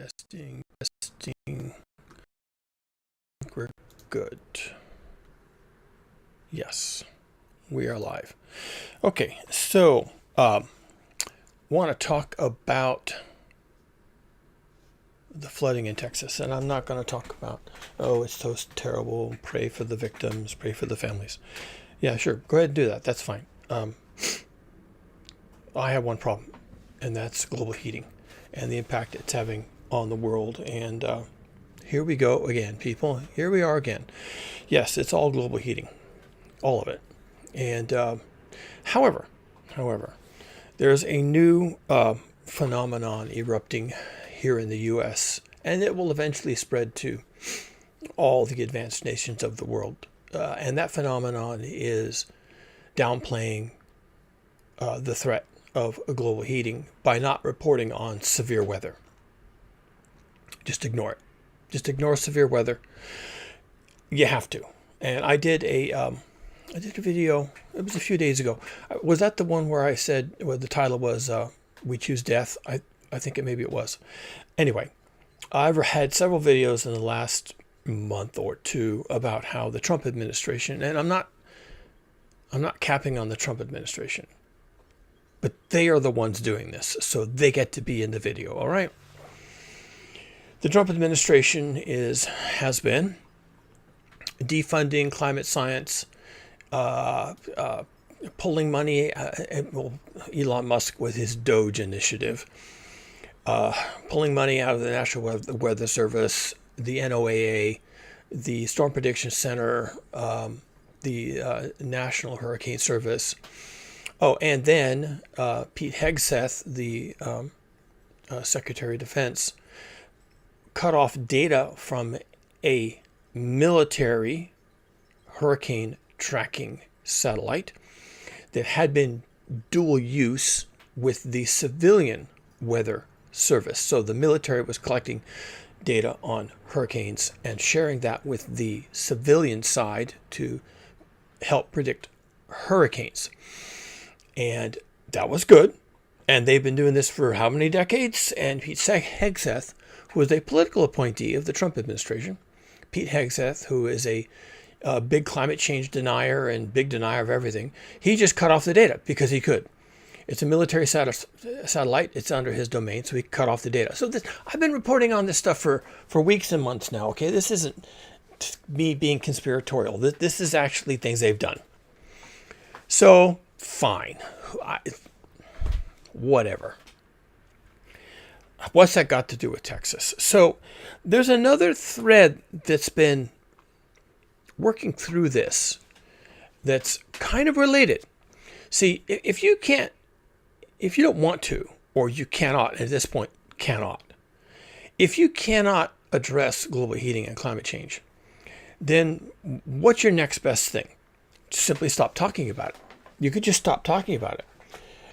Testing, testing. I think we're good. Yes, we are live. Okay, so want to talk about the flooding in Texas, and I'm not going to talk about, oh, it's so terrible, pray for the victims, pray for the families. Yeah, sure, go ahead and do that. That's fine. I have one problem, and that's global heating and the impact it's having on the world. And here we go again, people. Here we are again. Yes, it's all global heating, all of it. And however, there's a new phenomenon erupting here in the U.S., and it will eventually spread to all the advanced nations of the world. And that phenomenon is downplaying the threat of global heating by not reporting on severe weather. Just ignore it. Just ignore severe weather. You have to. And I did a video. It was a few days ago. Was that the one where I said, well, the title was "We Choose Death"? I think maybe it was. Anyway, I've had several videos in the last month or two about how the Trump administration, and I'm not capping on the Trump administration, but they are the ones doing this, so they get to be in the video, all right? The Trump administration has been defunding climate science, pulling money, Elon Musk with his Doge initiative, pulling money out of the National Weather Service, the NOAA, the Storm Prediction Center, the National Hurricane Service. Oh, and then Pete Hegseth, the Secretary of Defense, cut off data from a military hurricane tracking satellite that had been dual use with the civilian weather service. So the military was collecting data on hurricanes and sharing that with the civilian side to help predict hurricanes. And that was good. And they've been doing this for how many decades? And Pete Hegseth, who was a political appointee of the Trump administration, Pete Hegseth, who is a big climate change denier and big denier of everything, he just cut off the data because he could. It's a military satellite. It's under his domain, so he cut off the data. So I've been reporting on this stuff for weeks and months now, okay? This isn't me being conspiratorial. This is actually things they've done. So, fine. Whatever. What's that got to do with Texas? So, there's another thread that's been working through this that's kind of related. See, if you don't want to, or you cannot, at this point, if you cannot address global heating and climate change, then what's your next best thing? Simply stop talking about it. You could just stop talking about it.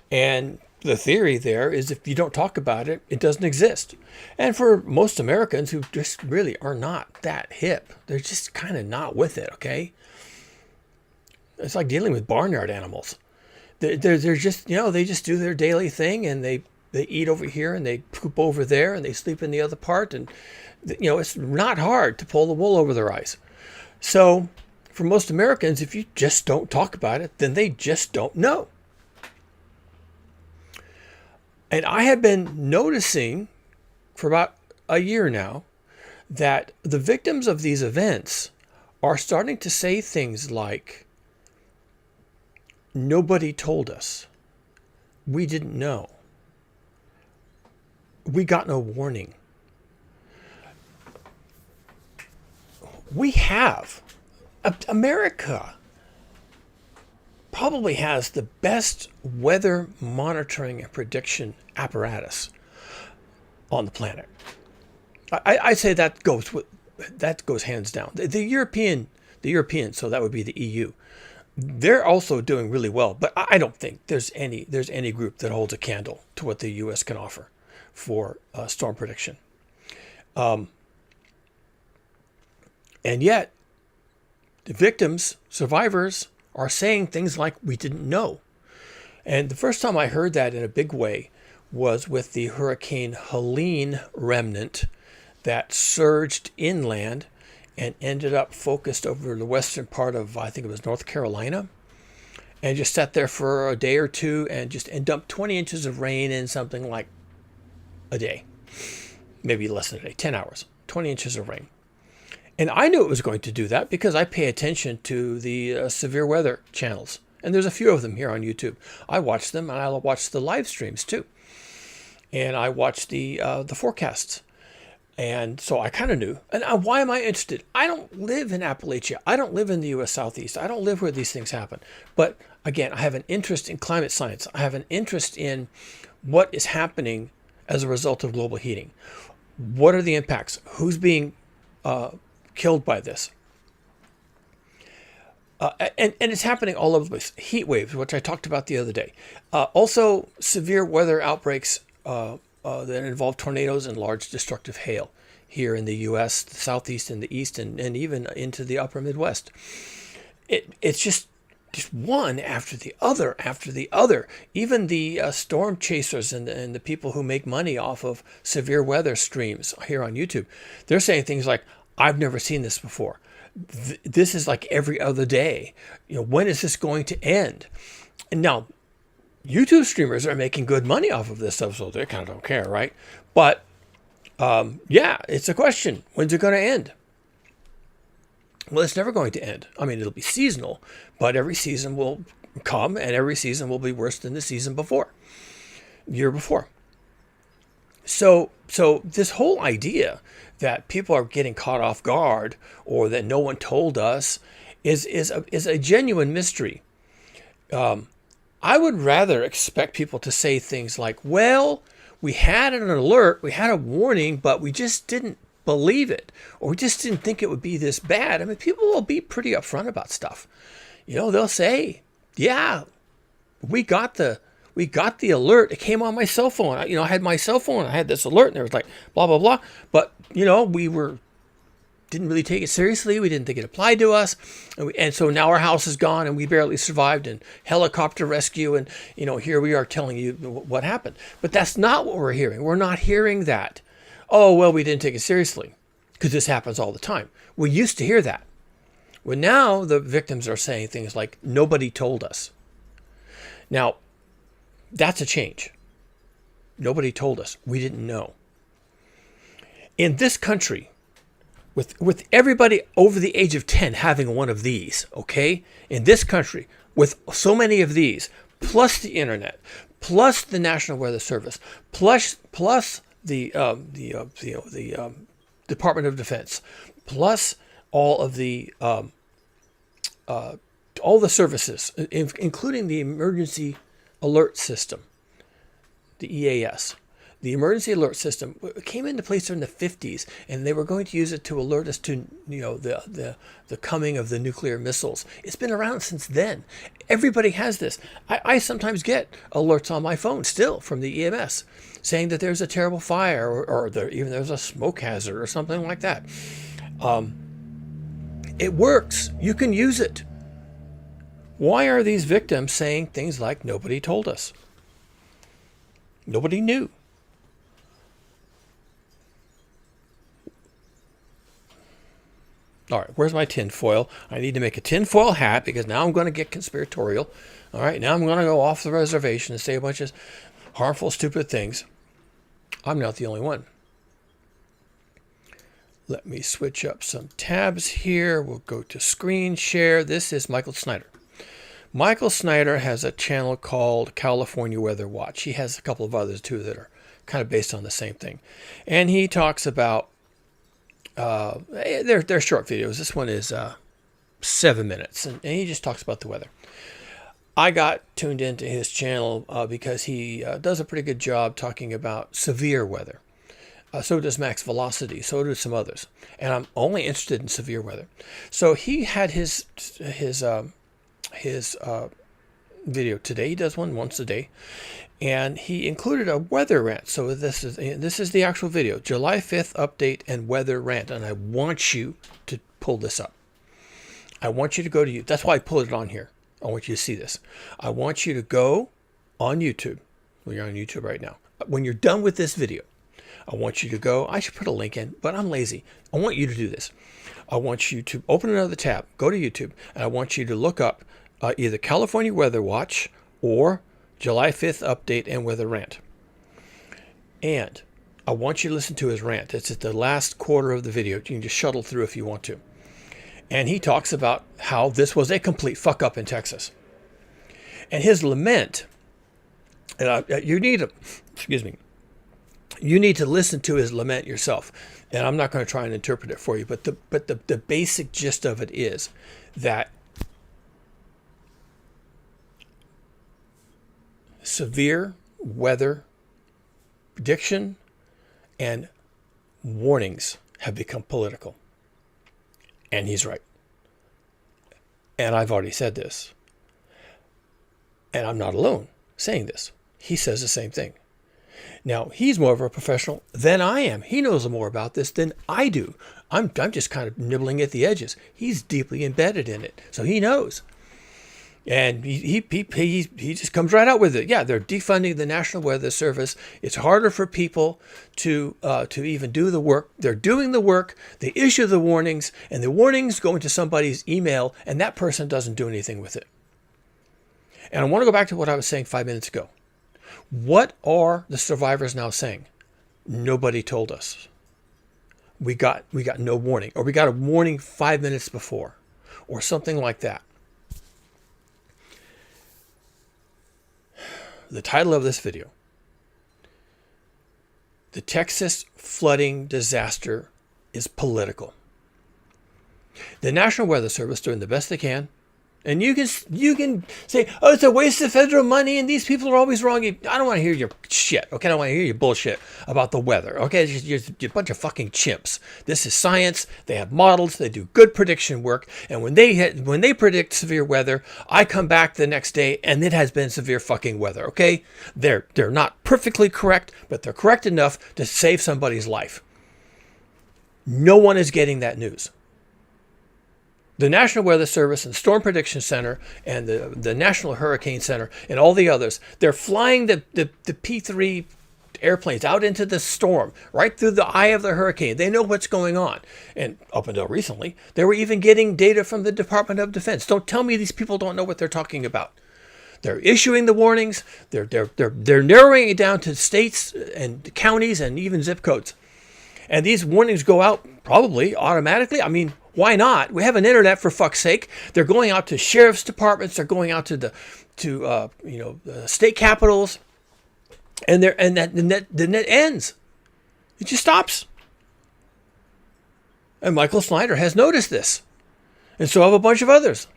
And the theory there is if you don't talk about it, it doesn't exist. And for most Americans who just really are not that hip, they're just kind of not with it, okay? It's like dealing with barnyard animals. They're just, they just do their daily thing, and they eat over here and they poop over there and they sleep in the other part. And, it's not hard to pull the wool over their eyes. So for most Americans, if you just don't talk about it, then they just don't know. And I have been noticing for about a year now that the victims of these events are starting to say things like, nobody told us. We didn't know. We got no warning. America probably has the best weather monitoring and prediction apparatus on the planet. I say that goes hands down. The European, so that would be the EU. They're also doing really well, but I don't think there's any group that holds a candle to what the U.S. can offer for storm prediction. And yet, the victims, survivors, are saying things like, we didn't know. And the first time I heard that in a big way was with the Hurricane Helene remnant that surged inland and ended up focused over the western part of, I think it was North Carolina, and just sat there for a day or two and dumped 20 inches of rain in something like a day, maybe less than a day, 10 hours, 20 inches of rain. And I knew it was going to do that because I pay attention to the severe weather channels. And there's a few of them here on YouTube. I watch them, and I watch the live streams too. And I watch the forecasts. And so I kind of knew. And why am I interested? I don't live in Appalachia. I don't live in the U.S. Southeast. I don't live where these things happen. But again, I have an interest in climate science. I have an interest in what is happening as a result of global heating. What are the impacts? Who's being killed by this? And it's happening all over the place. Heat waves, which I talked about the other day. Also, severe weather outbreaks that involve tornadoes and large destructive hail here in the U.S., the Southeast and the East, and even into the upper Midwest. It's just one after the other after the other. Even the storm chasers and the people who make money off of severe weather streams here on YouTube, they're saying things like, I've never seen this before. This is like every other day. When is this going to end? And now, YouTube streamers are making good money off of this stuff, so they kind of don't care, right? But yeah, it's a question. When's it going to end? Well, it's never going to end. I mean, it'll be seasonal, but every season will come, and every season will be worse than the season before, year before. So this whole idea that people are getting caught off guard or that no one told us is a genuine mystery. I would rather expect people to say things like, well, we had an alert, we had a warning, but we just didn't believe it, or we just didn't think it would be this bad. I mean, people will be pretty upfront about stuff. They'll say, yeah, we got the alert. It came on my cell phone. I had my cell phone. I had this alert, and there was like blah, blah, blah. But, we didn't really take it seriously. We didn't think it applied to us. And so now our house is gone, and we barely survived, and helicopter rescue. And, here we are telling you what happened. But that's not what we're hearing. We're not hearing that. Oh, well, we didn't take it seriously because this happens all the time. We used to hear that. Well, now the victims are saying things like, nobody told us. Now, that's a change. Nobody told us. We didn't know. In this country, with everybody over the age of 10 having one of these, okay? In this country, with so many of these, plus the internet, plus the National Weather Service, plus the Department of Defense, plus all the services, including the Emergency Alert System, the EAS. The Emergency Alert System came into place in the 50s, and they were going to use it to alert us to the coming of the nuclear missiles. It's been around since then. Everybody has this. I sometimes get alerts on my phone still from the EMS saying that there's a terrible fire or there's a smoke hazard or something like that. It works. You can use it. Why are these victims saying things like, nobody told us? Nobody knew. All right, where's my tinfoil? I need to make a tinfoil hat because now I'm going to get conspiratorial. All right, now I'm going to go off the reservation and say a bunch of harmful, stupid things. I'm not the only one. Let me switch up some tabs here. We'll go to screen share. This is Michael Snyder. Michael Snyder has a channel called California Weather Watch. He has a couple of others too that are kind of based on the same thing. And he talks about, they're short videos. This one is 7 minutes, and he just talks about the weather. I got tuned into his channel because he does a pretty good job talking about severe weather. So does Max Velocity. So do some others. And I'm only interested in severe weather. So he had his video today. He does one once a day, and he included a weather rant. So this is the actual video, July 5th update and weather rant. And I want you to pull this up. I want you to go to you. That's why I pulled it on here. I want you to see this. I want you to go on YouTube. Well, you're on YouTube right now. when you're done with this video, I want you to go, I should put a link in, but I'm lazy. I want you to do this. I want you to open another tab, go to YouTube, and I want you to look up either California Weather Watch or July 5th update and weather rant. And I want you to listen to his rant. It's at the last quarter of the video. You can just shuttle through if you want to. And he talks about how this was a complete fuck up in Texas. And his lament, and you need to listen to his lament yourself. And I'm not going to try and interpret it for you, but the basic gist of it is that severe weather prediction and warnings have become political. And he's right. And I've already said this. And I'm not alone saying this. He says the same thing. Now, he's more of a professional than I am. He knows more about this than I do. I'm just kind of nibbling at the edges. He's deeply embedded in it. So he knows. And he just comes right out with it. Yeah, they're defunding the National Weather Service. It's harder for people to even do the work. They're doing the work. They issue the warnings, and the warnings go into somebody's email, and that person doesn't do anything with it. And I want to go back to what I was saying 5 minutes ago. What are the survivors now saying? Nobody told us. We got no warning, or we got a warning 5 minutes before, or something like that. The title of this video, the Texas flooding disaster is political. The National Weather Service doing the best they can. And you can say, oh, it's a waste of federal money and these people are always wrong. I don't want to hear your shit, okay? I don't want to hear your bullshit about the weather, okay? You're a bunch of fucking chimps. This is science. They have models. They do good prediction work. And when they predict severe weather, I come back the next day and it has been severe fucking weather, okay? They're not perfectly correct, but they're correct enough to save somebody's life. No one is getting that news. The National Weather Service and Storm Prediction Center and the National Hurricane Center and all the others, they're flying the P-3 airplanes out into the storm, right through the eye of the hurricane. They know what's going on. And up until recently, they were even getting data from the Department of Defense. Don't tell me these people don't know what they're talking about. They're issuing the warnings. They're narrowing it down to states and counties and even zip codes. And these warnings go out probably automatically. I mean, why not? We have an internet, for fuck's sake. They're going out to sheriff's departments. They're going out to the state capitals, and the net ends. It just stops. And Michael Snyder has noticed this, and so have a bunch of others.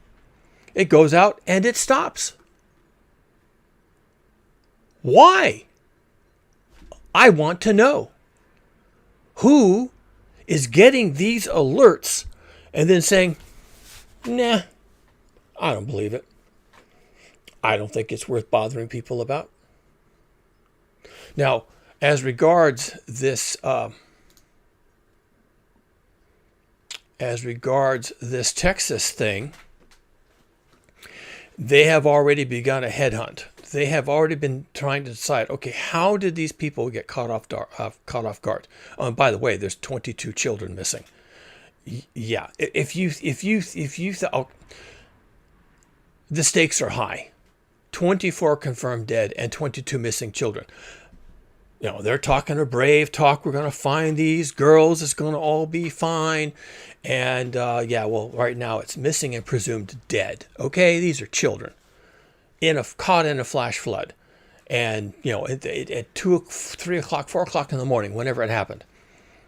It goes out and it stops. Why? I want to know. Who is getting these alerts and then saying, nah, I don't believe it. I don't think it's worth bothering people about. Now, as regards this Texas thing, they have already begun a headhunt. They have already been trying to decide, okay, how did these people get caught off guard? Oh, and by the way, there's 22 children missing. Yeah, if you the stakes are high. 24 confirmed dead and 22 missing children. You know, they're talking a brave talk. We're going to find these girls. It's going to all be fine. And right now it's missing and presumed dead. Okay, these are children caught in a flash flood, and at 2, 3 o'clock, 4 o'clock in the morning, whenever it happened.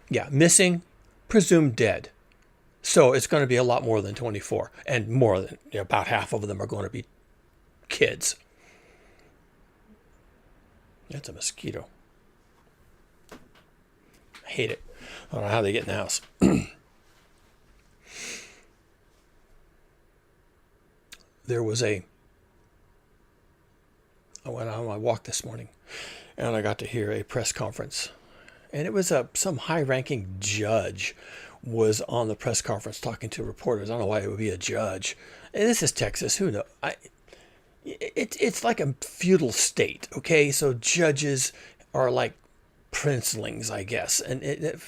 Yeah, missing, presumed dead. So it's going to be a lot more than 24, and more than about half of them are going to be kids. That's a mosquito. I hate it. I don't know how they get in the house. There was I went on my walk this morning, and I got to hear a press conference. And it was some high-ranking judge was on the press conference talking to reporters. I don't know why it would be a judge. And this is Texas. Who knows? It's like a feudal state, okay? So judges are like princelings, I guess. And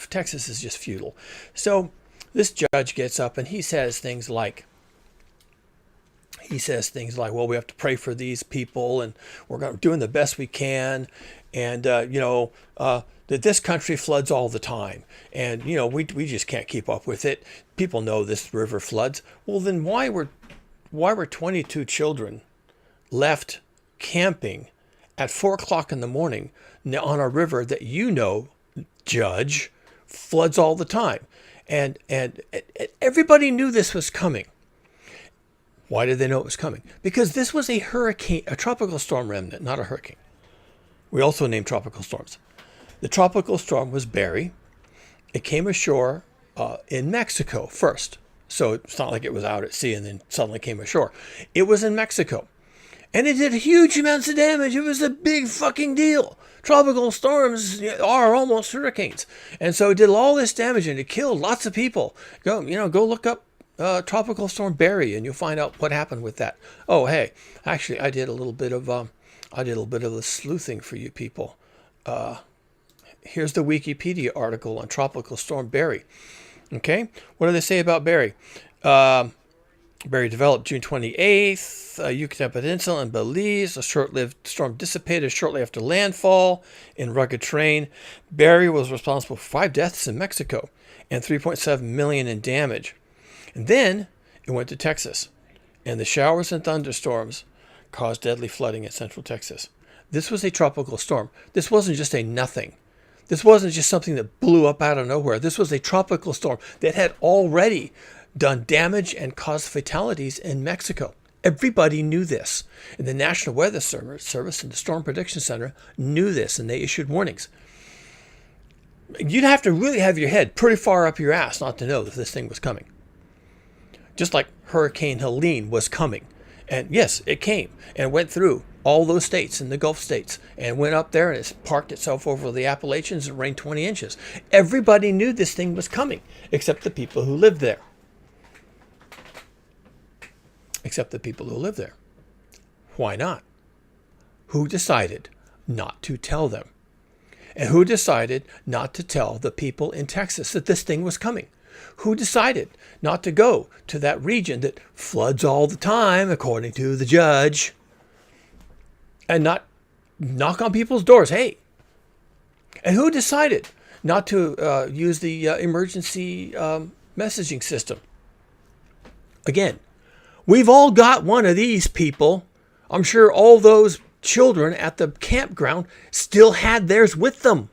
Texas is just feudal. So this judge gets up and he says things like, well, we have to pray for these people, and we're doing the best we can, and that this country floods all the time, and we just can't keep up with it. People know this river floods. Well, then why were 22 children left camping at 4 o'clock in the morning on a river that Judge, floods all the time, and everybody knew this was coming. Why did they know it was coming? Because this was a hurricane, a tropical storm remnant, not a hurricane. We also named tropical storms. The tropical storm was Barry. It came ashore in Mexico first. So it's not like it was out at sea and then suddenly came ashore. It was in Mexico. And it did huge amounts of damage. It was a big fucking deal. Tropical storms are almost hurricanes. And so it did all this damage and it killed lots of people. Go look up Tropical Storm Barry, and you'll find out what happened with that. Oh, hey, actually, I did a little bit of the sleuthing for you people. Here's the Wikipedia article on Tropical Storm Barry. Okay, what do they say about Barry? Barry developed June 28th, Yucatan Peninsula and Belize. A short-lived storm dissipated shortly after landfall in rugged terrain. Barry was responsible for 5 deaths in Mexico and $3.7 million in damage. And then it went to Texas, and the showers and thunderstorms caused deadly flooding in central Texas. This was a tropical storm. This wasn't just a nothing. This wasn't just something that blew up out of nowhere. This was a tropical storm that had already done damage and caused fatalities in Mexico. Everybody knew this. And the National Weather Service and the Storm Prediction Center knew this, and they issued warnings. You'd have to really have your head pretty far up your ass not to know that this thing was coming. Just like Hurricane Helene was coming. And yes, it came and went through all those states in the Gulf states and went up there and it's parked itself over the Appalachians and rained 20 inches. Everybody knew this thing was coming, except the people who lived there. Why not? Who decided not to tell them? And who decided not to tell the people in Texas that this thing was coming? Who decided not to go to that region that floods all the time, according to the judge, and not knock on people's doors? Hey. And who decided not to use the emergency messaging system? Again, we've all got one of these people. I'm sure all those children at the campground still had theirs with them.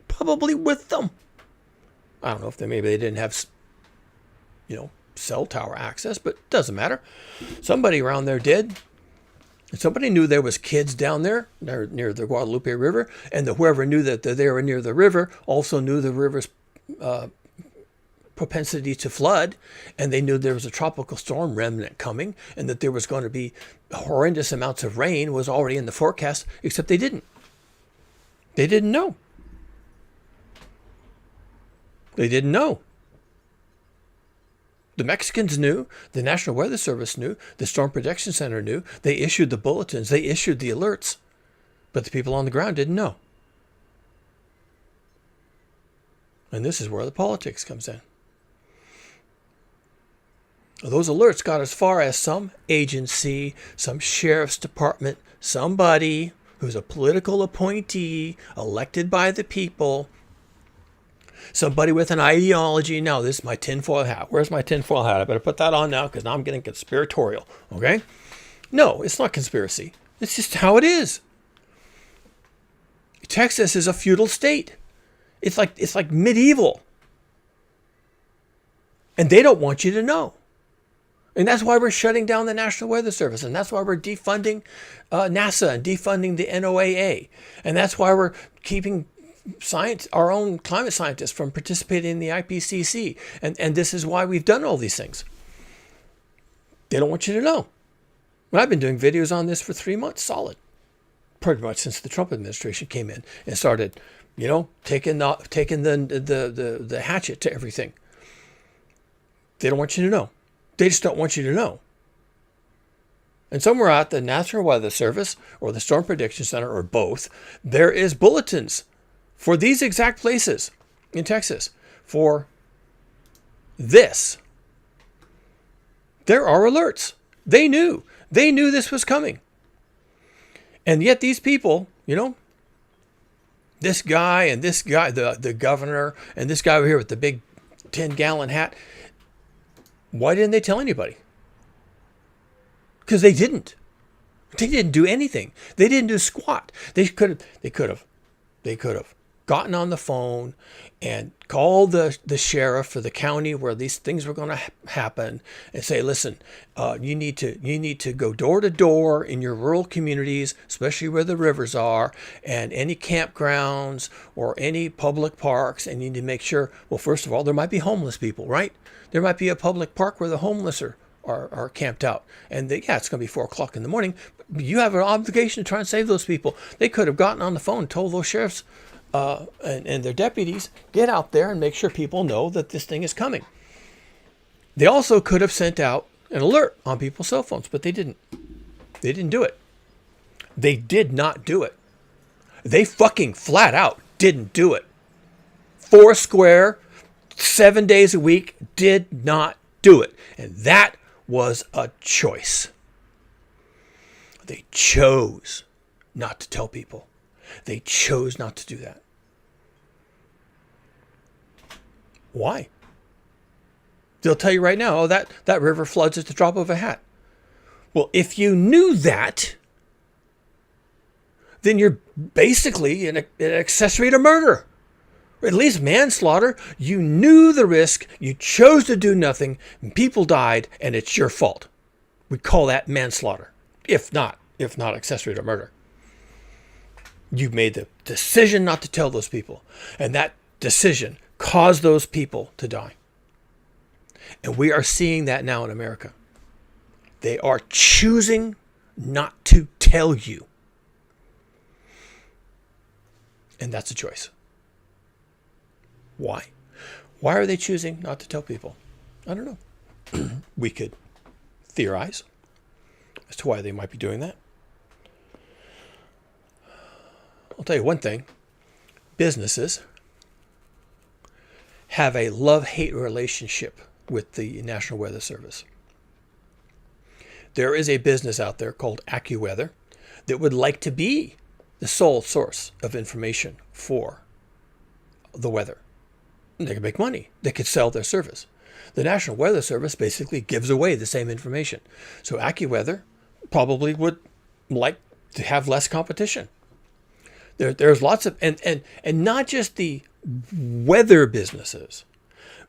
Probably with them. I don't know if maybe they didn't have, cell tower access, but it doesn't matter. Somebody around there did. And somebody knew there was kids down there near the Guadalupe River, and whoever knew that they were near the river also knew the river's propensity to flood, and they knew there was a tropical storm remnant coming, and that there was going to be horrendous amounts of rain was already in the forecast, except they didn't. They didn't know. They didn't know. The Mexicans knew, the National Weather Service knew, the Storm Protection Center knew, they issued the bulletins, they issued the alerts, but the people on the ground didn't know. And this is where the politics comes in. Those alerts got as far as some agency, some sheriff's department, somebody who's a political appointee elected by the people, somebody with an ideology. Now, this is my tinfoil hat. Where's my tinfoil hat? I better put that on now because now I'm getting conspiratorial. Okay? No, it's not conspiracy. It's just how it is. Texas is a feudal state. It's like medieval. And they don't want you to know. And that's why we're shutting down the National Weather Service. And that's why we're defunding NASA and defunding the NOAA. And that's why we're keeping our own climate scientists from participating in the IPCC. And this is why we've done all these things. They don't want you to know. And I've been doing videos on this for 3 months solid. Pretty much since the Trump administration came in and started, taking the hatchet to everything. They don't want you to know. They just don't want you to know. And somewhere at the National Weather Service or the Storm Prediction Center or both, there is bulletins for these exact places in Texas for this. There are alerts. They knew this was coming. And yet these people, this guy and this guy, the governor, and this guy over here with the big 10-gallon hat, why didn't they tell anybody? Because they didn't. They didn't do anything. They didn't do squat. They could have gotten on the phone and called the sheriff for the county where these things were going to happen and say, listen, you need to go door to door in your rural communities, especially where the rivers are, and any campgrounds or any public parks, and you need to make sure, well, first of all, there might be homeless people, right? There might be a public park where the homeless are camped out. And it's going to be 4 o'clock in the morning. But you have an obligation to try and save those people. They could have gotten on the phone and told those sheriffs and their deputies, get out there and make sure people know that this thing is coming. They also could have sent out an alert on people's cell phones, but they didn't. They didn't do it. They did not do it. They fucking flat out didn't do it. Foursquare, 7 days a week, did not do it. And that was a choice. They chose not to tell people. They chose not to do that. Why? They'll tell you right now, oh, that river floods at the drop of a hat. Well, if you knew that, then you're basically an accessory to murder. Or at least manslaughter. You knew the risk, you chose to do nothing, and people died, and it's your fault. We call that manslaughter, if not accessory to murder. You made the decision not to tell those people, and that decision caused those people to die. And we are seeing that now in America. They are choosing not to tell you. And that's a choice. Why? Why are they choosing not to tell people? I don't know. We could theorize as to why they might be doing that. I'll tell you one thing. Businesses have a love-hate relationship with the National Weather Service. There is a business out there called AccuWeather that would like to be the sole source of information for the weather. They could make money. They could sell their service. The National Weather Service basically gives away the same information. So AccuWeather probably would like to have less competition. There's lots of, and not just the weather businesses,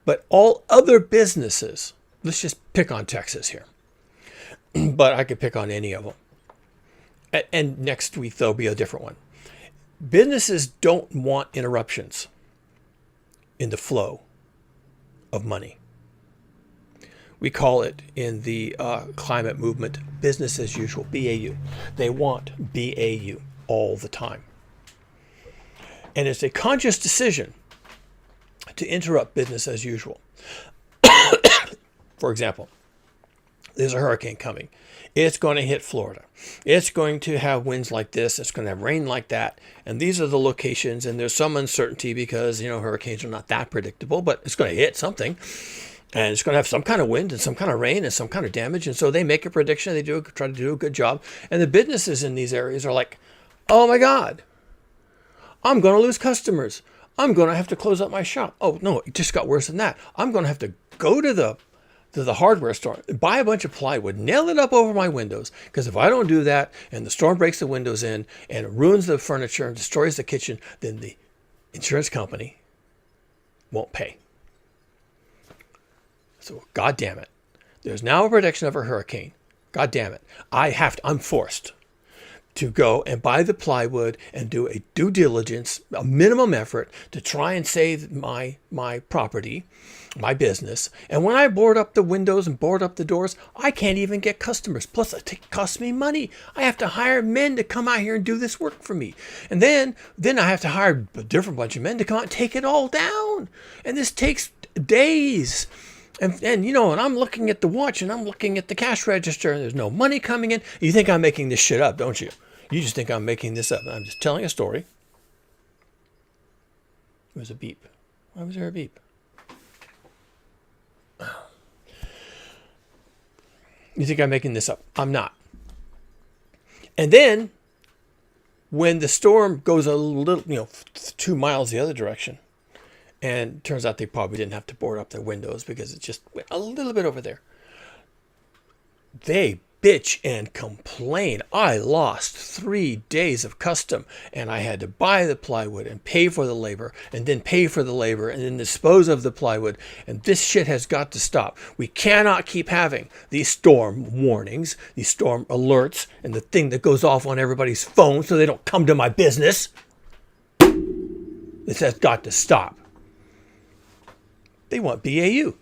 but all other businesses. Let's just pick on Texas here. But I could pick on any of them. And next week, there'll be a different one. Businesses don't want interruptions in the flow of money. We call it in the climate movement business as usual, BAU. They want BAU all the time. And it's a conscious decision to interrupt business as usual. For example, there's a hurricane coming. It's going to hit Florida. It's going to have winds like this. It's going to have rain like that. And these are the locations. And there's some uncertainty because, hurricanes are not that predictable, but it's going to hit something. And it's going to have some kind of wind and some kind of rain and some kind of damage. And so they make a prediction. They try to do a good job. And the businesses in these areas are like, oh my God, I'm going to lose customers. I'm going to have to close up my shop. Oh, no, it just got worse than that. I'm going to have to go to the hardware store, buy a bunch of plywood, nail it up over my windows. Because if I don't do that and the storm breaks the windows in and it ruins the furniture and destroys the kitchen, then the insurance company won't pay. So, God damn it. There's now a prediction of a hurricane. God damn it. I'm forced to go and buy the plywood and do a due diligence, a minimum effort to try and save my property, my business. And when I board up the windows and board up the doors, I can't even get customers. Plus, it costs me money. I have to hire men to come out here and do this work for me. And then I have to hire a different bunch of men to come out and take it all down. And this takes days. And I'm looking at the watch and I'm looking at the cash register and there's no money coming in. You think I'm making this shit up, don't you? You just think I'm making this up. I'm just telling a story. There was a beep. Why was there a beep? You think I'm making this up? I'm not. And then when the storm goes a little, 2 miles the other direction, and it turns out they probably didn't have to board up their windows because it just went a little bit over there. They bitch and complain. I lost 3 days of custom and I had to buy the plywood and pay for the labor and then pay for the labor and then dispose of the plywood. And this shit has got to stop. We cannot keep having these storm warnings, these storm alerts, and the thing that goes off on everybody's phone so they don't come to my business. This has got to stop. They want BAU.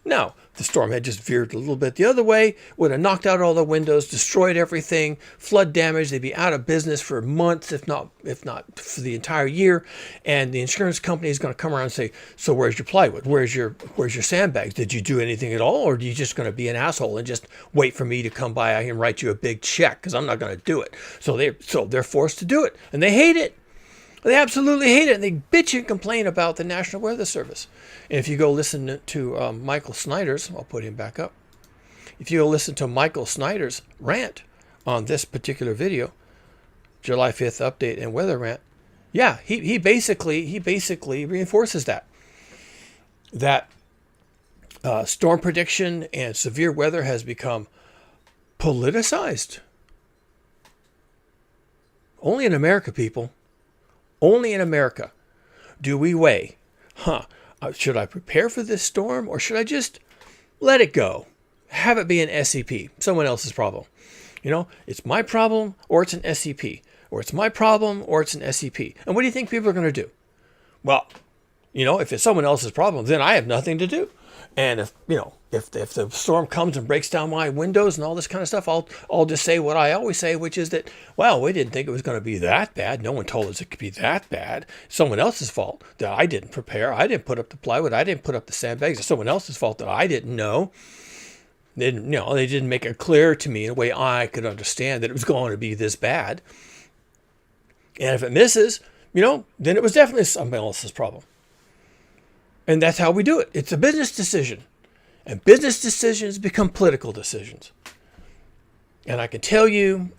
Now, if the storm had just veered a little bit the other way, would have knocked out all the windows, destroyed everything, flood damage, they'd be out of business for months, if not for the entire year. And the insurance company is going to come around and say, so where's your plywood? Where's your sandbags? Did you do anything at all? Or are you just going to be an asshole and just wait for me to come by and write you a big check? Because I'm not going to do it. So they're forced to do it. And they hate it. They absolutely hate it, and they bitch and complain about the National Weather Service. And if you go listen to Michael Snyder's, I'll put him back up. If you go listen to Michael Snyder's rant on this particular video, July 5th update and weather rant, yeah, he basically reinforces that storm prediction and severe weather has become politicized. Only in America, people. Only in America do we weigh, should I prepare for this storm or should I just let it go? Have it be an SCP, someone else's problem. It's my problem or it's an SCP, or it's my problem or it's an SCP. And what do you think people are going to do? Well, if it's someone else's problem, then I have nothing to do. And if the storm comes and breaks down my windows and all this kind of stuff, I'll just say what I always say, which is that, well, we didn't think it was going to be that bad. No one told us it could be that bad. It's someone else's fault that I didn't prepare. I didn't put up the plywood. I didn't put up the sandbags. It's someone else's fault that I didn't know. They didn't make it clear to me in a way I could understand that it was going to be this bad. And if it misses, then it was definitely someone else's problem. And that's how we do it. It's a business decision. And business decisions become political decisions. And I can tell you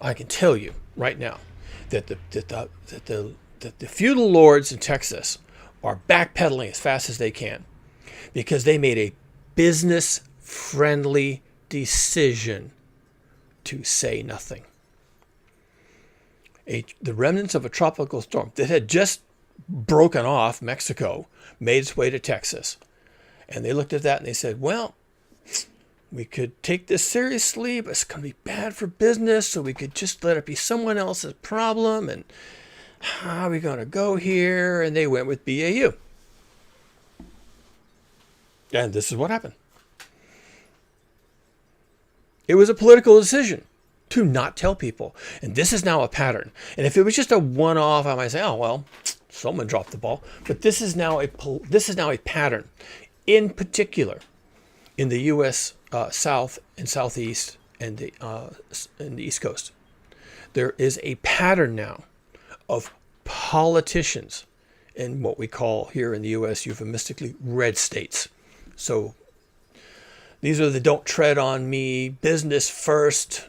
right now that the feudal lords in Texas are backpedaling as fast as they can because they made a business-friendly decision to say nothing. The remnants of a tropical storm that had just broken off Mexico made its way to Texas. And they looked at that and they said, well, we could take this seriously, but it's going to be bad for business, so we could just let it be someone else's problem. And how are we going to go here? And they went with BAU. And this is what happened. It was a political decision to not tell people. And this is now a pattern. And if it was just a one-off, I might say, oh, well, someone dropped the ball. But this is now a pattern. In particular, in the U.S. South and Southeast and the East Coast, there is a pattern now of politicians in what we call here in the U.S. euphemistically red states. So these are the don't tread on me, business first,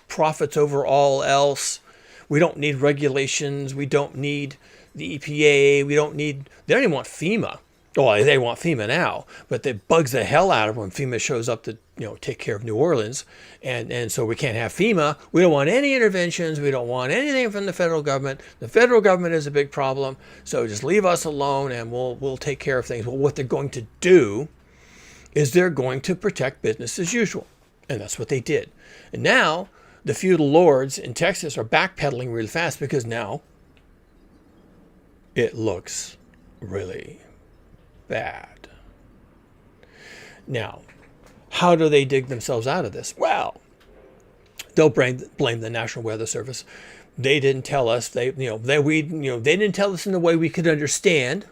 profits over all else. We don't need regulations. We don't need the EPA. They don't even want FEMA. Well, they want FEMA now, but it bugs the hell out of them when FEMA shows up to take care of New Orleans. And so we can't have FEMA. We don't want any interventions. We don't want anything from the federal government. The federal government is a big problem. So just leave us alone and we'll take care of things. Well, what they're going to do is they're going to protect business as usual. And that's what they did. And now the feudal lords in Texas are backpedaling really fast because now it looks really bad. Now, how do they dig themselves out of this? Well, they'll blame the National Weather Service. They didn't tell us. They didn't tell us in a way we could understand.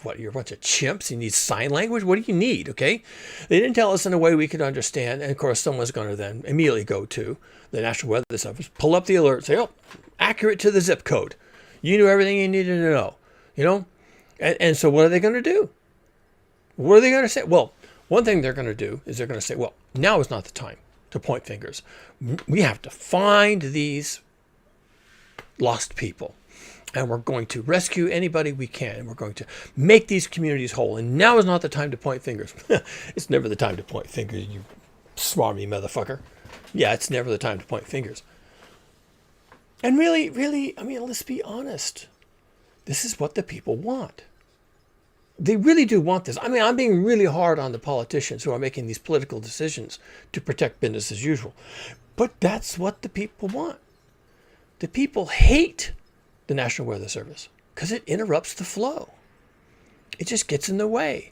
What, you're a bunch of chimps? You need sign language? What do you need? Okay, they didn't tell us in a way we could understand. And of course, someone's going to then immediately go to the National Weather Service, pull up the alert, say, "Oh, accurate to the zip code. You knew everything you needed to know." You know, and so what are they going to do? What are they going to say? Well, one thing they're going to do is they're going to say, "Well, now is not the time to point fingers. We have to find these lost people, and we're going to rescue anybody we can, and we're going to make these communities whole, and now is not the time to point fingers." It's never the time to point fingers, you smarmy motherfucker. Yeah, it's never the time to point fingers. And really, I mean, let's be honest. This is what the people want. They really do want this. I mean, I'm being really hard on the politicians who are making these political decisions to protect business as usual, but that's what the people want. The people hate the National Weather Service because it interrupts the flow. It just gets in the way.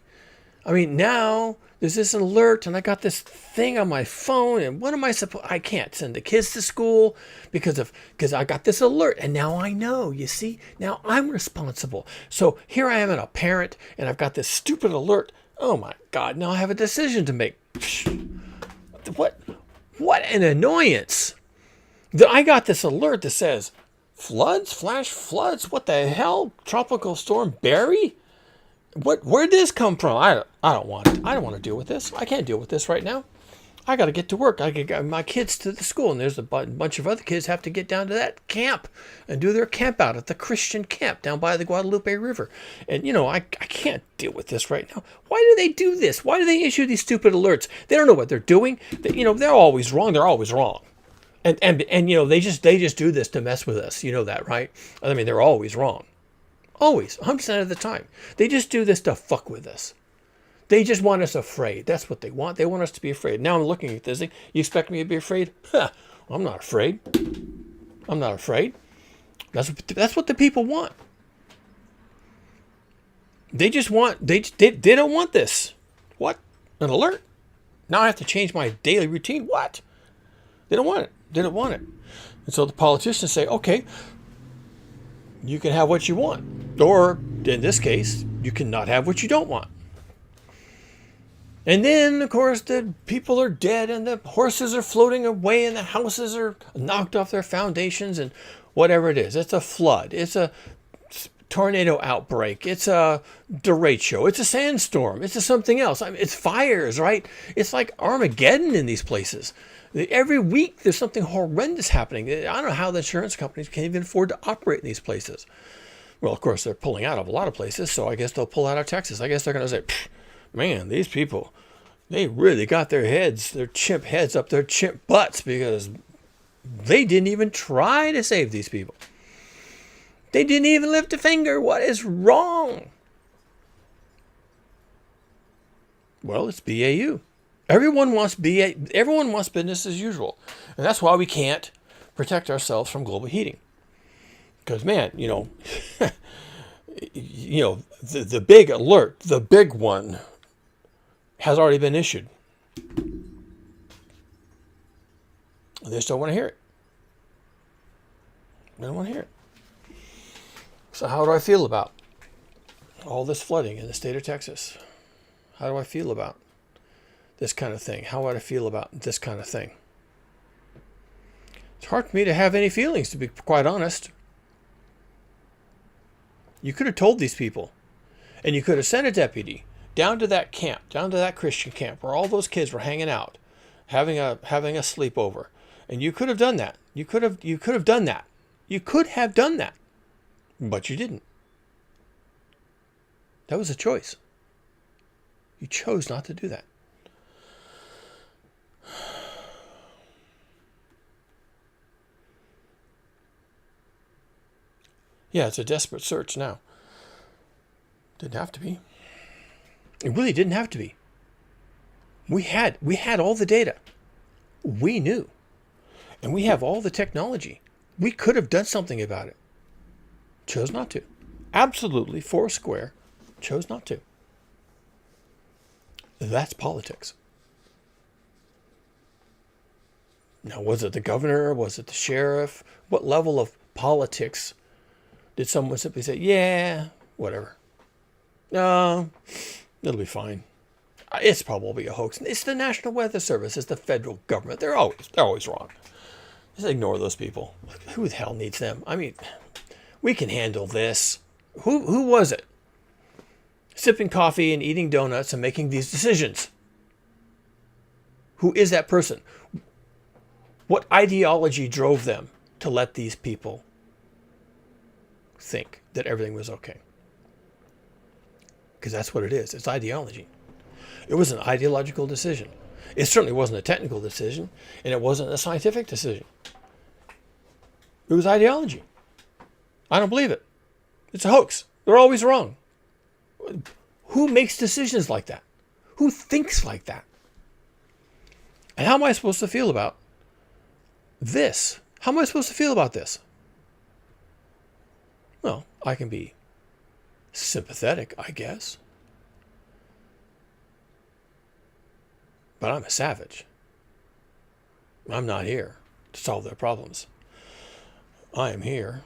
I mean, now there's this alert and I got this thing on my phone, and what am I supposed? I can't send the kids to school because I got this alert, and now I know. You see, now I'm responsible. So here I am as a parent, and I've got this stupid alert. Oh my God! Now I have a decision to make. What an annoyance! I got this alert that says floods, flash floods. What the hell? Tropical storm Barry? Where'd this come from? I don't want it. I don't want to deal with this. I can't deal with this right now. I got to get to work. I got get my kids to the school, and there's a bunch of other kids have to get down to that camp and do their camp out at the Christian camp down by the Guadalupe River. And, I can't deal with this right now. Why do they do this? Why do they issue these stupid alerts? They don't know what they're doing. They're always wrong. They're always wrong. And they just do this to mess with us. You know that, right? I mean, they're always wrong. Always, 100% of the time. They just do this to fuck with us. They just want us afraid. That's what they want. They want us to be afraid. Now I'm looking at this thing. You expect me to be afraid? I'm not afraid. I'm not afraid. That's what the people want. They just want, they don't want this. What? An alert? Now I have to change my daily routine? What? They don't want it. They don't want it. And so the politicians say, okay, you can have what you want. Or, in this case, you cannot have what you don't want. And then, of course, the people are dead and the horses are floating away and the houses are knocked off their foundations and whatever it is. It's a flood. It's a tornado outbreak. It's a derecho. It's a sandstorm. It's a something else. I mean, it's fires, right? It's like Armageddon in these places. Every week there's something horrendous happening. I don't know how the insurance companies can't even afford to operate in these places. Well, of course, they're pulling out of a lot of places, so I guess they'll pull out of Texas. I guess they're going to say, man, these people, they really got their chimp heads up their chimp butts because they didn't even try to save these people. They didn't even lift a finger. What is wrong? Well, it's BAU. Everyone wants business as usual. And that's why we can't protect ourselves from global heating. Because, man, the big alert, the big one, has already been issued. And they just don't want to hear it. They don't want to hear it. So how do I feel about all this flooding in the state of Texas? How do I feel about this kind of thing? How would I feel about this kind of thing? It's hard for me to have any feelings, to be quite honest. You could have told these people, and you could have sent a deputy down to that camp, down to that Christian camp where all those kids were hanging out, having a sleepover. And you could have done that. You could have done that. You could have done that. But you didn't. That was a choice. You chose not to do that. Yeah, it's a desperate search now. Didn't have to be. It really didn't have to be. We had all the data. We knew. And we have all the technology. We could have done something about it. Chose not to. Absolutely, foursquare, chose not to. That's politics. Now, was it the governor? Was it the sheriff? What level of politics did someone simply say, yeah, whatever. No, it'll be fine. It's probably a hoax. It's the National Weather Service. It's the federal government. They're always wrong. Just ignore those people. Who the hell needs them? I mean, we can handle this. Who was it? Sipping coffee and eating donuts and making these decisions. Who is that person? What ideology drove them to let these people think that everything was okay? Because that's what it is. It's ideology. It was an ideological decision. It certainly wasn't a technical decision, and it wasn't a scientific decision. It was ideology. I don't believe it. It's a hoax. They're always wrong. Who makes decisions like that? Who thinks like that? And how am I supposed to feel about this? How am I supposed to feel about this? Well, I can be sympathetic, I guess. But I'm a savage. I'm not here to solve their problems. I am here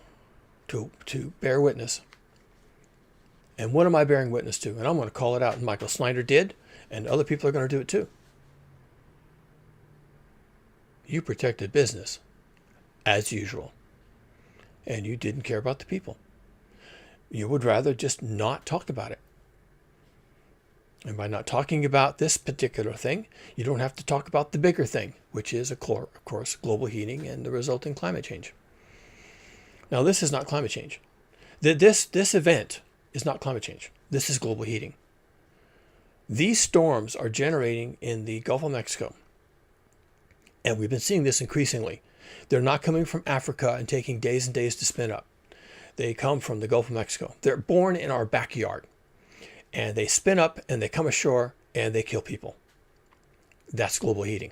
to bear witness. And what am I bearing witness to? And I'm going to call it out. And Michael Snyder did, and other people are going to do it too. You protected business, as usual. And you didn't care about the people. You would rather just not talk about it. And by not talking about this particular thing, you don't have to talk about the bigger thing, which is, of course, global heating and the resulting climate change. Now, this is not climate change. This event is not climate change. This is global heating. These storms are generating in the Gulf of Mexico. And we've been seeing this increasingly. They're not coming from Africa and taking days and days to spin up. They come from the Gulf of Mexico. They're born in our backyard. And they spin up and they come ashore and they kill people. That's global heating.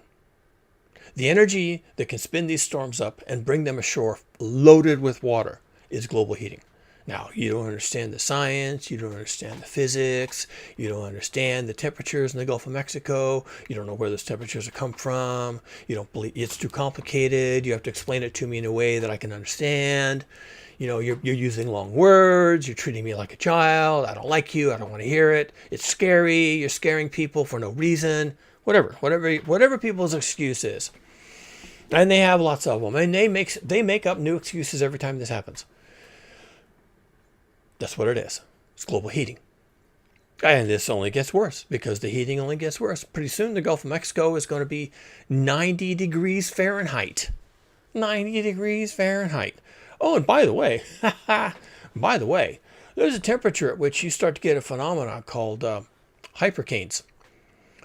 The energy that can spin these storms up and bring them ashore loaded with water is global heating. Now, you don't understand the science, you don't understand the physics, you don't understand the temperatures in the Gulf of Mexico, you don't know where those temperatures have come from, you don't believe it's too complicated, you have to explain it to me in a way that I can understand. You know, you're using long words, you're treating me like a child, I don't like you, I don't want to hear it, it's scary, you're scaring people for no reason, whatever people's excuse is. And they have lots of them, and they make up new excuses every time this happens. That's what it is. It's global heating. And this only gets worse because the heating only gets worse. Pretty soon the Gulf of Mexico is going to be 90 degrees Fahrenheit. 90 degrees Fahrenheit. Oh, and by the way, there's a temperature at which you start to get a phenomenon called hypercanes.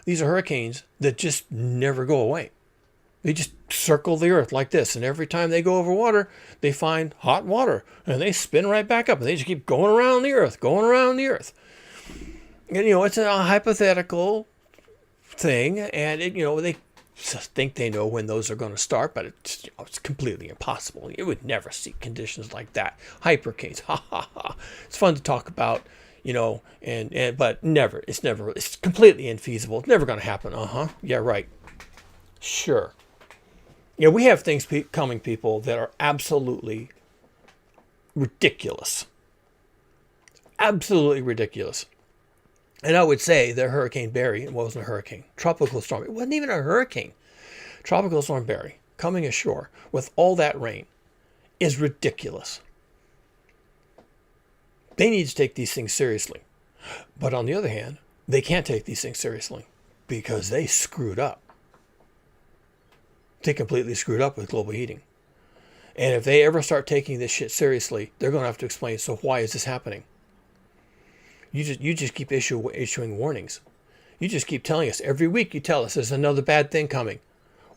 These are hurricanes that just never go away. They just circle the earth like this. And every time they go over water, they find hot water. And they spin right back up. And they just keep going around the earth, going around the earth. And, it's a hypothetical thing. And, they think they know when those are going to start. But it's completely impossible. You would never see conditions like that. Hypercanes. Ha, ha, ha. It's fun to talk about, but never. It's completely infeasible. It's never going to happen. Yeah, right. Sure. We have things coming, people, that are absolutely ridiculous. Absolutely ridiculous. And I would say that Hurricane Barry wasn't a hurricane. Tropical storm. It wasn't even a hurricane. Tropical Storm Barry coming ashore with all that rain is ridiculous. They need to take these things seriously. But on the other hand, they can't take these things seriously because they screwed up. They completely screwed up with global heating. And if they ever start taking this shit seriously, they're going to have to explain, so why is this happening? You just keep issuing warnings. You just keep telling us. Every week you tell us there's another bad thing coming.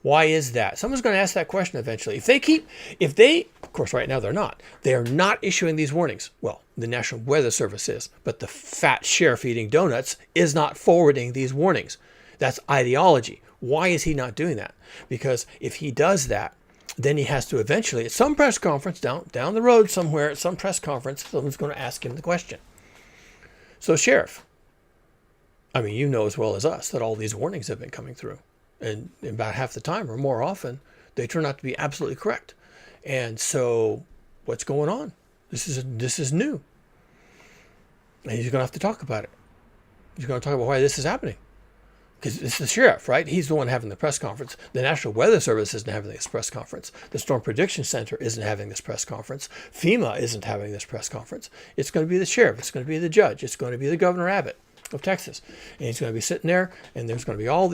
Why is that? Someone's going to ask that question eventually. Of course, right now they're not. They are not issuing these warnings. Well, the National Weather Service is, but the fat sheriff eating donuts is not forwarding these warnings. That's ideology. Why is he not doing that? Because if he does that, then he has to eventually, at some press conference down the road somewhere, at some press conference, someone's going to ask him the question. So, Sheriff, you know as well as us that all these warnings have been coming through. And about half the time or more often, they turn out to be absolutely correct. And so what's going on. This is new. And he's going to have to talk about it. He's going to talk about why this is happening. Because it's the sheriff, right? He's the one having the press conference. The National Weather Service isn't having this press conference. The Storm Prediction Center isn't having this press conference. FEMA isn't having this press conference. It's going to be the sheriff. It's going to be the judge. It's going to be the Governor Abbott of Texas. And he's going to be sitting there, and there's going to be all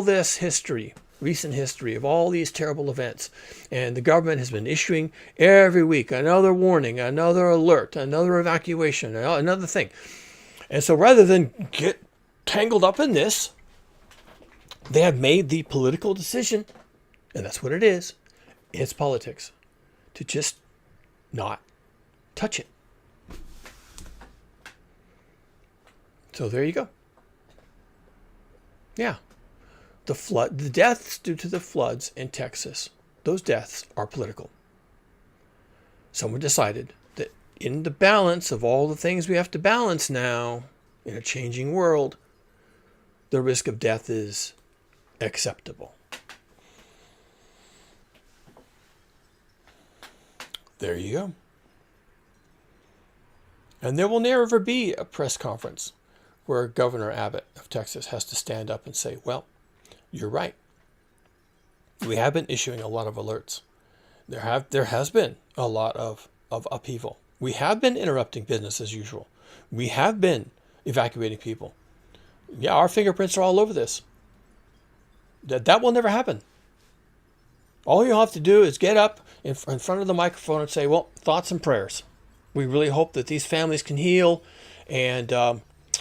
this history, recent history of all these terrible events. And the government has been issuing every week another warning, another alert, another evacuation, another thing. And so rather than get tangled up in this, they have made the political decision, and that's what it is. It's politics, to just not touch it. So there you go. Yeah. The deaths due to the floods in Texas, those deaths are political. Someone decided that in the balance of all the things we have to balance now in a changing world, the risk of death is acceptable. There you go. And there will never be a press conference where Governor Abbott of Texas has to stand up and say, well, you're right. We have been issuing a lot of alerts. There has been a lot of upheaval. We have been interrupting business as usual. We have been evacuating people. Yeah, our fingerprints are all over this. That will never happen. All you have to do is get up in front of the microphone and say, well, thoughts and prayers. We really hope that these families can heal, and we're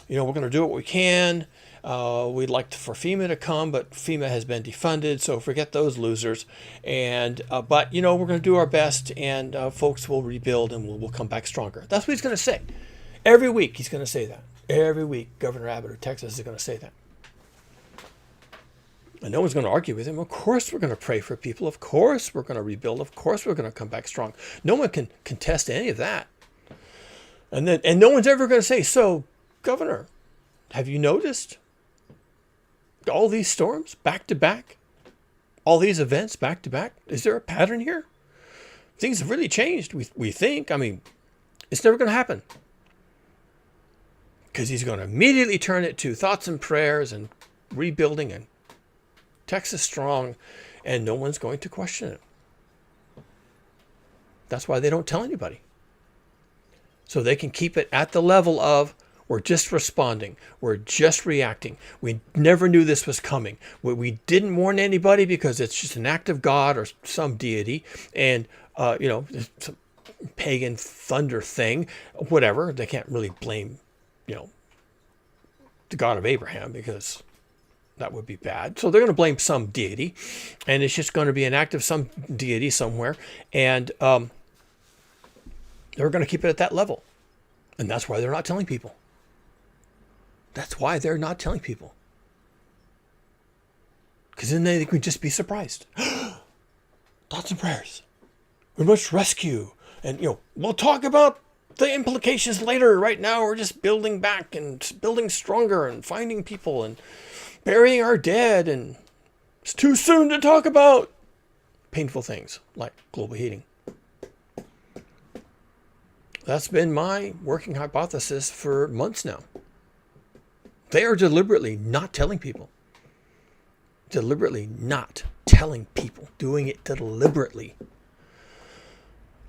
going to do what we can. We'd like for FEMA to come, but FEMA has been defunded, so forget those losers. And but we're going to do our best, and folks will rebuild, and we'll come back stronger. That's what he's going to say. Every week he's going to say that. Every week, Governor Abbott of Texas is going to say that. And no one's going to argue with him. Of course we're going to pray for people. Of course we're going to rebuild. Of course we're going to come back strong. No one can contest any of that. And no one's ever going to say, so, Governor, have you noticed all these storms back to back? All these events back to back? Is there a pattern here? Things have really changed, we think. I mean, it's never going to happen. Because he's going to immediately turn it to thoughts and prayers and rebuilding and Texas strong, and no one's going to question it. That's why they don't tell anybody. So they can keep it at the level of, we're just responding. We're just reacting. We never knew this was coming. We didn't warn anybody because it's just an act of God or some deity, and some pagan thunder thing, whatever. They can't really blame the God of Abraham, because that would be bad. So they're going to blame some deity, and it's just going to be an act of some deity somewhere, and they're going to keep it at that level. And that's why they're not telling people. That's why they're not telling people. Because then they could just be surprised. Thoughts and prayers. We must rescue. And, we'll talk about the implications later. Right now, we're just building back and building stronger and finding people and burying our dead. And it's too soon to talk about painful things like global heating. That's been my working hypothesis for months now. They are deliberately not telling people. Deliberately not telling people. Doing it deliberately.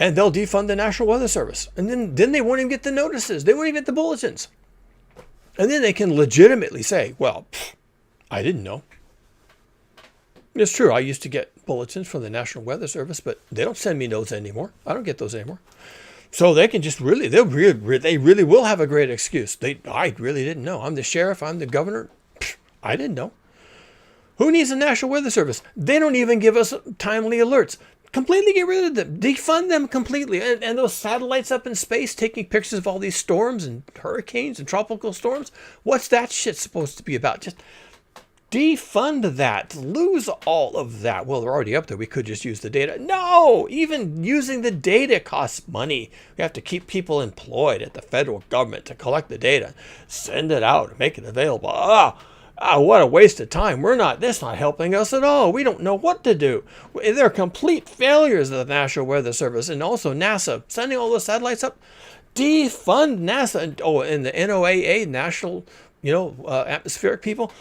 And they'll defund the National Weather Service. And then they won't even get the notices. They won't even get the bulletins. And then they can legitimately say, well, I didn't know. It's true. I used to get bulletins from the National Weather Service, but they don't send me those anymore. I don't get those anymore. So they can just they really will have a great excuse. I really didn't know. I'm the sheriff. I'm the governor. I didn't know. Who needs a National Weather Service? They don't even give us timely alerts. Completely get rid of them. Defund them completely. And those satellites up in space taking pictures of all these storms and hurricanes and tropical storms. What's that shit supposed to be about? Just defund that. Lose all of that. Well, they're already up there. We could just use the data. No! Even using the data costs money. We have to keep people employed at the federal government to collect the data, send it out, make it available. What a waste of time. That's not helping us at all. We don't know what to do. They're complete failures of the National Weather Service and also NASA sending all the satellites up. Defund NASA and the NOAA, National, Atmospheric People.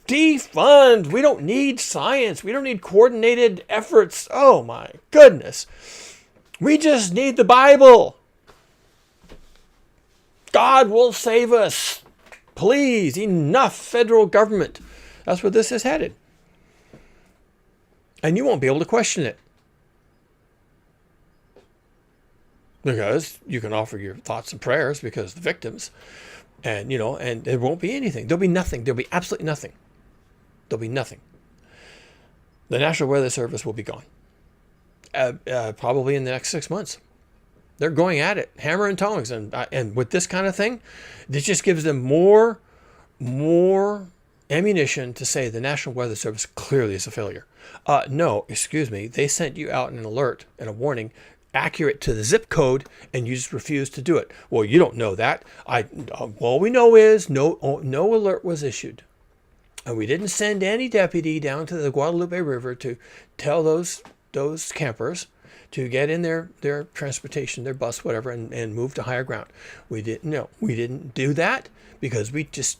Defund. We don't need science. We don't need coordinated efforts. Oh my goodness. We just need the Bible. God will save us. Please, enough federal government. That's where this is headed. And you won't be able to question it. Because you can offer your thoughts and prayers because the victims. And, and there won't be anything. There'll be nothing. There'll be absolutely nothing. There'll be nothing. The National Weather Service will be gone. Probably in the next 6 months. They're going at it, hammer and tongs, and with this kind of thing, this just gives them more ammunition to say the National Weather Service clearly is a failure. No, excuse me, they sent you out an alert and a warning accurate to the zip code, and you just refused to do it. Well, you don't know that. All we know is no alert was issued, and we didn't send any deputy down to the Guadalupe River to tell those campers to get in their transportation, their bus, whatever, and move to higher ground. We didn't do that because we just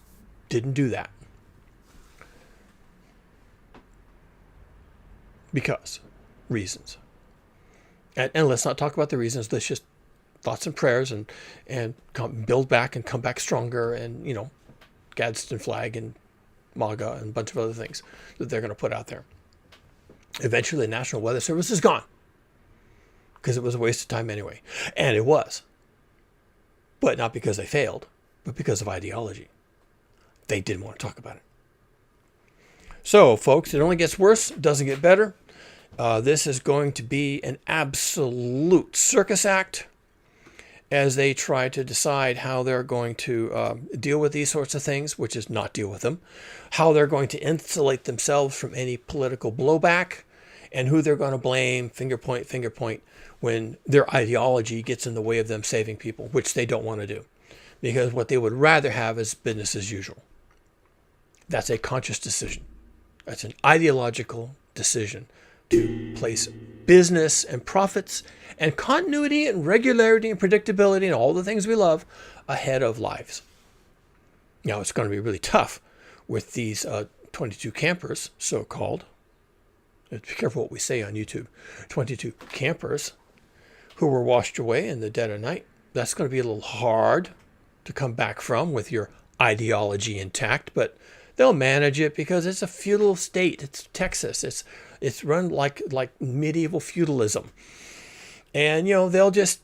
didn't do that. Because reasons. And let's not talk about the reasons. Let's just thoughts and prayers and build back and come back stronger and, Gadsden flag and MAGA and a bunch of other things that they're going to put out there. Eventually, the National Weather Service is gone. Because it was a waste of time anyway. And it was. But not because they failed, but because of ideology. They didn't want to talk about it. So, folks, it only gets worse, doesn't get better. This is going to be an absolute circus act as they try to decide how they're going to deal with these sorts of things, which is not deal with them, how they're going to insulate themselves from any political blowback, and who they're going to blame, finger point, when their ideology gets in the way of them saving people, which they don't want to do. Because what they would rather have is business as usual. That's a conscious decision. That's an ideological decision to place business and profits and continuity and regularity and predictability and all the things we love ahead of lives. Now, it's going to be really tough with these 22 campers, so-called. Be careful what we say on YouTube. 22 campers who were washed away in the dead of night. That's going to be a little hard to come back from with your ideology intact, but they'll manage it because it's a feudal state. It's Texas. It's run like medieval feudalism, and they'll just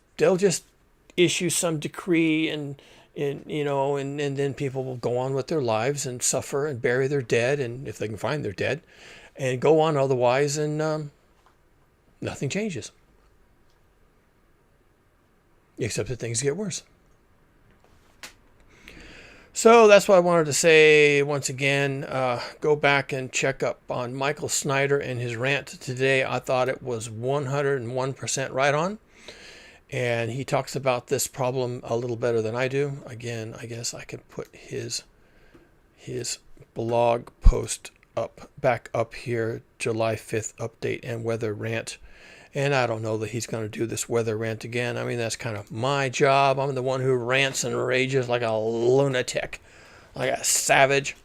issue some decree and then people will go on with their lives and suffer and bury their dead, and if they can find their dead, and go on otherwise, and nothing changes. Except that things get worse. So that's what I wanted to say once again. Go back and check up on Michael Snyder and his rant today. I thought it was 101% right on. And he talks about this problem a little better than I do. Again, I guess I could put his blog post back up here, July 5th update and weather rant. And I don't know that he's going to do this weather rant again. I mean, that's kind of my job. I'm the one who rants and rages like a lunatic, like a savage.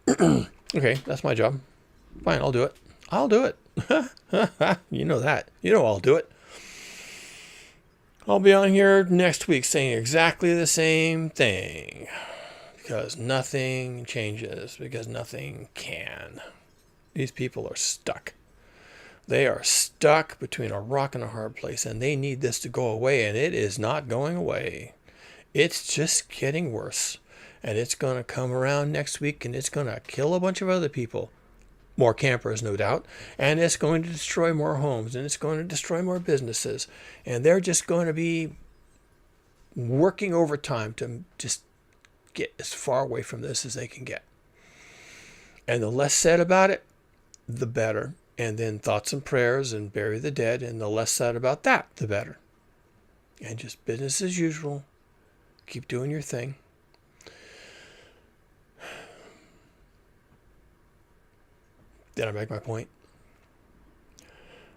Okay, that's my job. Fine, I'll do it. I'll do it. You know that. You know I'll do it. I'll be on here next week saying exactly the same thing. Because nothing changes. Because nothing can. These people are stuck. They are stuck between a rock and a hard place, and they need this to go away, and it is not going away. It's just getting worse, and it's going to come around next week, and it's going to kill a bunch of other people. More campers, no doubt, and it's going to destroy more homes, and it's going to destroy more businesses, and they're just going to be working overtime to just get as far away from this as they can get. And the less said about it, the better. And then thoughts and prayers and bury the dead. And the less said about that, the better. And just business as usual. Keep doing your thing. Did I make my point?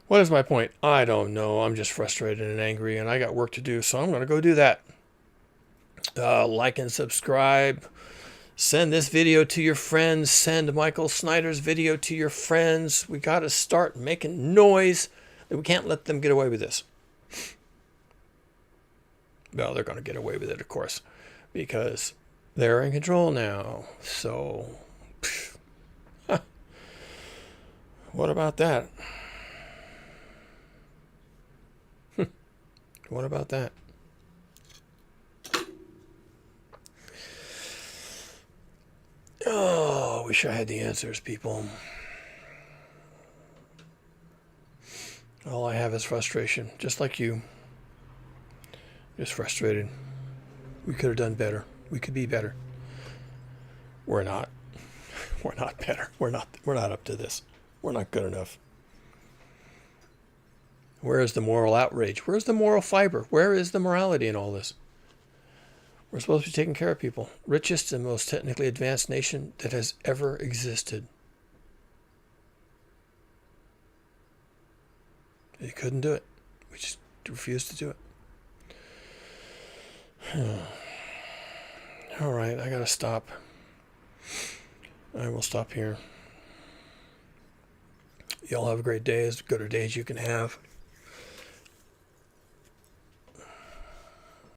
What is my point? I don't know. I'm just frustrated and angry, and I got work to do, so I'm going to go do that. Like and subscribe. Send this video to your friends. Send Michael Snyder's video to your friends. We got to start making noise. We can't let them get away with this. Well, they're going to get away with it, of course, because they're in control now. So, what about that? What about that? Oh, I wish I had the answers, people. All I have is frustration, just like you. Just frustrated. We could have done better. We could be better. We're not. We're not better. We're not up to this. We're not good enough. Where is the moral outrage? Where's the moral fiber? Where is the morality in all this? We're supposed to be taking care of people. Richest and most technically advanced nation that has ever existed. You couldn't do it. We just refused to do it. All right, I gotta stop. I will stop here. Y'all have a great day, as good a day as you can have.